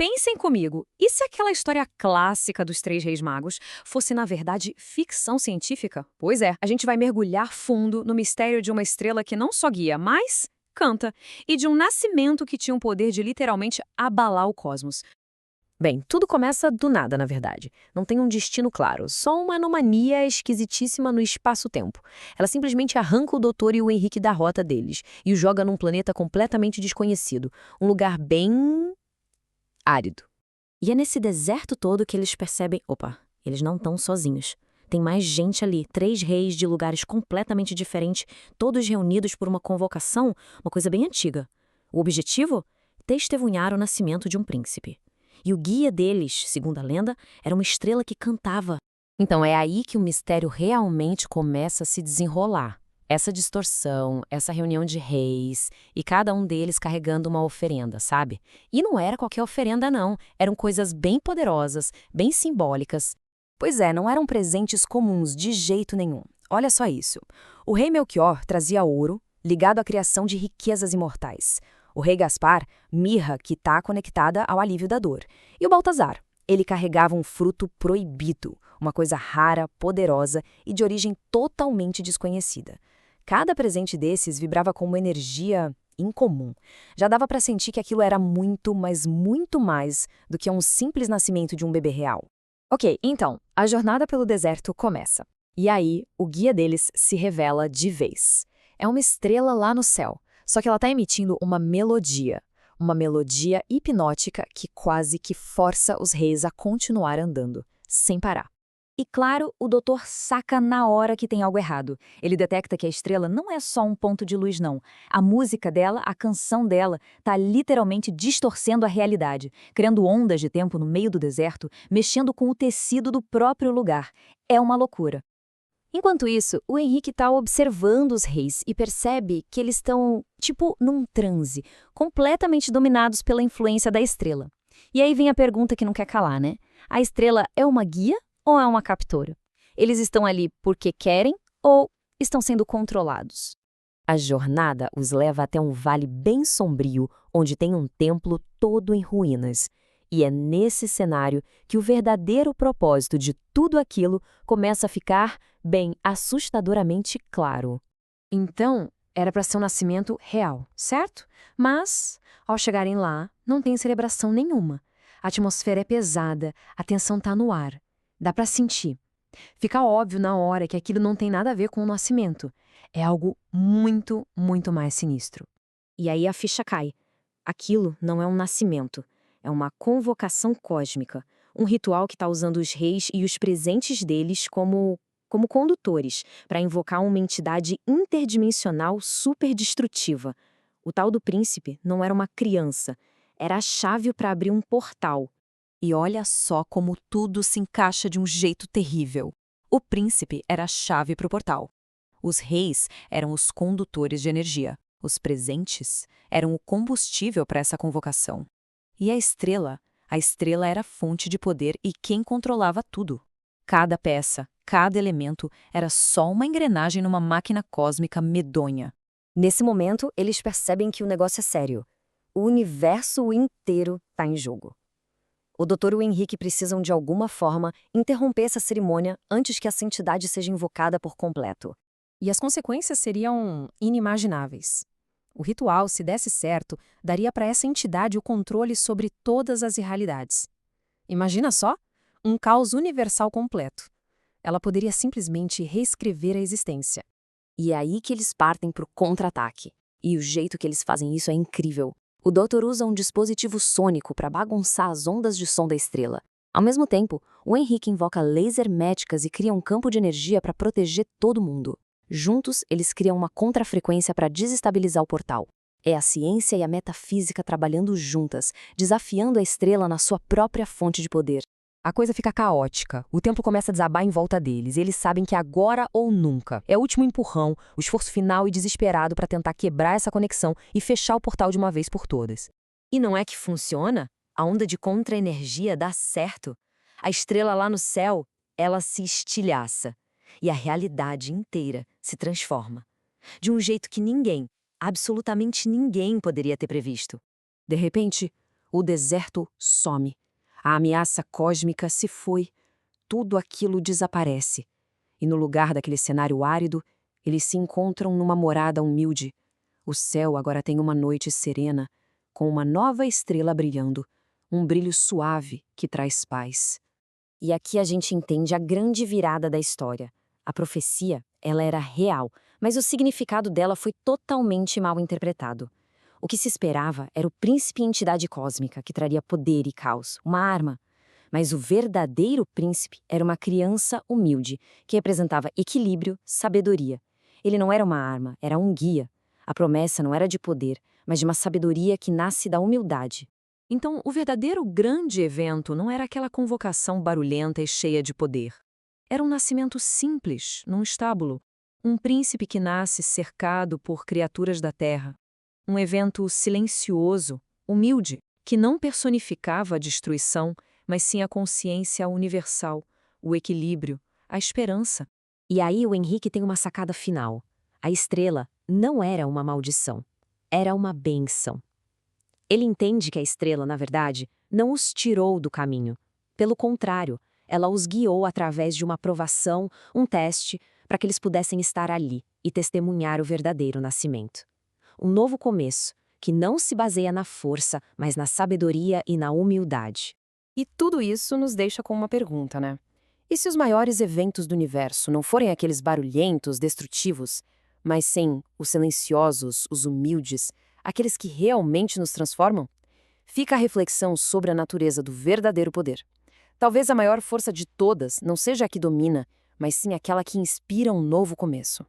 pensem comigo, e se aquela história clássica dos Três Reis Magos fosse, na verdade, ficção científica? Pois é, a gente vai mergulhar fundo no mistério de uma estrela que não só guia, mas canta, e de um nascimento que tinha o poder de literalmente abalar o cosmos. Bem, tudo começa do nada, na verdade. Não tem um destino claro, só uma anomalia esquisitíssima no espaço-tempo. Ela simplesmente arranca o Doutor e o Henrique da rota deles e o joga num planeta completamente desconhecido, um lugar bem árido. E é nesse deserto todo que eles percebem, opa, eles não estão sozinhos. Tem mais gente ali, 3 reis de lugares completamente diferentes, todos reunidos por uma convocação, uma coisa bem antiga. O objetivo? Testemunhar o nascimento de um príncipe. E o guia deles, segundo a lenda, era uma estrela que cantava. Então é aí que o mistério realmente começa a se desenrolar. Essa distorção, essa reunião de reis, e cada um deles carregando uma oferenda, sabe? E não era qualquer oferenda, não. Eram coisas bem poderosas, bem simbólicas. Pois é, não eram presentes comuns de jeito nenhum. Olha só isso. O rei Melchior trazia ouro, ligado à criação de riquezas imortais. O rei Gaspar, mirra, que está conectada ao alívio da dor. E o Baltazar, ele carregava um fruto proibido, uma coisa rara, poderosa e de origem totalmente desconhecida. Cada presente desses vibrava com uma energia incomum. Já dava para sentir que aquilo era muito, mas muito mais do que um simples nascimento de um bebê real. Ok, então, a jornada pelo deserto começa. E aí, o guia deles se revela de vez. É uma estrela lá no céu, só que ela está emitindo uma melodia hipnótica que quase que força os reis a continuar andando, sem parar. E claro, o doutor saca na hora que tem algo errado. Ele detecta que a estrela não é só um ponto de luz, não. A música dela, a canção dela, está literalmente distorcendo a realidade, criando ondas de tempo no meio do deserto, mexendo com o tecido do próprio lugar. É uma loucura. Enquanto isso, o Henrique está observando os reis e percebe que eles estão, tipo, num transe, completamente dominados pela influência da estrela. E aí vem a pergunta que não quer calar, né? A estrela é uma guia ou é uma captora? Eles estão ali porque querem ou estão sendo controlados? A jornada os leva até um vale bem sombrio, onde tem um templo todo em ruínas. E é nesse cenário que o verdadeiro propósito de tudo aquilo começa a ficar, bem, assustadoramente claro. Então, era para ser um nascimento real, certo? Mas, ao chegarem lá, não tem celebração nenhuma. A atmosfera é pesada, a tensão está no ar. Dá para sentir. Fica óbvio na hora que aquilo não tem nada a ver com o nascimento. É algo muito, muito mais sinistro. E aí a ficha cai. Aquilo não é um nascimento. É uma convocação cósmica. Um ritual que está usando os reis e os presentes deles como condutores, para invocar uma entidade interdimensional superdestrutiva. O tal do príncipe não era uma criança. Era a chave para abrir um portal. E olha só como tudo se encaixa de um jeito terrível. O príncipe era a chave para o portal. Os reis eram os condutores de energia. Os presentes eram o combustível para essa convocação. E a estrela era a fonte de poder e quem controlava tudo. Cada peça, cada elemento era só uma engrenagem numa máquina cósmica medonha. Nesse momento, eles percebem que o negócio é sério. O universo inteiro está em jogo. O doutor e o Henrique precisam, de alguma forma, interromper essa cerimônia antes que essa entidade seja invocada por completo. E as consequências seriam inimagináveis. O ritual, se desse certo, daria para essa entidade o controle sobre todas as realidades. Imagina só, um caos universal completo. Ela poderia simplesmente reescrever a existência. E é aí que eles partem para o contra-ataque. E o jeito que eles fazem isso é incrível. O doutor usa um dispositivo sônico para bagunçar as ondas de som da estrela. Ao mesmo tempo, o Henrique invoca laser médicas e cria um campo de energia para proteger todo mundo. Juntos, eles criam uma contrafrequência para desestabilizar o portal. É a ciência e a metafísica trabalhando juntas, desafiando a estrela na sua própria fonte de poder. A coisa fica caótica, o templo começa a desabar em volta deles, e eles sabem que agora ou nunca. É o último empurrão, o esforço final e desesperado para tentar quebrar essa conexão e fechar o portal de uma vez por todas. E não é que funciona? A onda de contra-energia dá certo. A estrela lá no céu, ela se estilhaça. E a realidade inteira se transforma. De um jeito que ninguém, absolutamente ninguém poderia ter previsto. De repente, O deserto some. A ameaça cósmica se foi. Tudo aquilo desaparece. E no lugar daquele cenário árido, eles se encontram numa morada humilde. O céu agora tem uma noite serena, com uma nova estrela brilhando, um brilho suave que traz paz. E aqui a gente entende a grande virada da história. A profecia, ela era real, mas o significado dela foi totalmente mal interpretado. O que se esperava era o príncipe entidade cósmica, que traria poder e caos, uma arma. Mas o verdadeiro príncipe era uma criança humilde, que representava equilíbrio, sabedoria. Ele não era uma arma, era um guia. A promessa não era de poder, mas de uma sabedoria que nasce da humildade. Então, o verdadeiro grande evento não era aquela convocação barulhenta e cheia de poder. Era um nascimento simples, num estábulo. Um príncipe que nasce cercado por criaturas da terra. Um evento silencioso, humilde, que não personificava a destruição, mas sim a consciência universal, o equilíbrio, a esperança. E aí o Henrique tem uma sacada final. A estrela não era uma maldição, era uma bênção. Ele entende que a estrela, na verdade, não os tirou do caminho. Pelo contrário, ela os guiou através de uma provação, um teste, para que eles pudessem estar ali e testemunhar o verdadeiro nascimento. Um novo começo, que não se baseia na força, mas na sabedoria e na humildade. E tudo isso nos deixa com uma pergunta, né? E se os maiores eventos do universo não forem aqueles barulhentos, destrutivos, mas sim os silenciosos, os humildes, aqueles que realmente nos transformam? Fica a reflexão sobre a natureza do verdadeiro poder. Talvez a maior força de todas não seja a que domina, mas sim aquela que inspira um novo começo.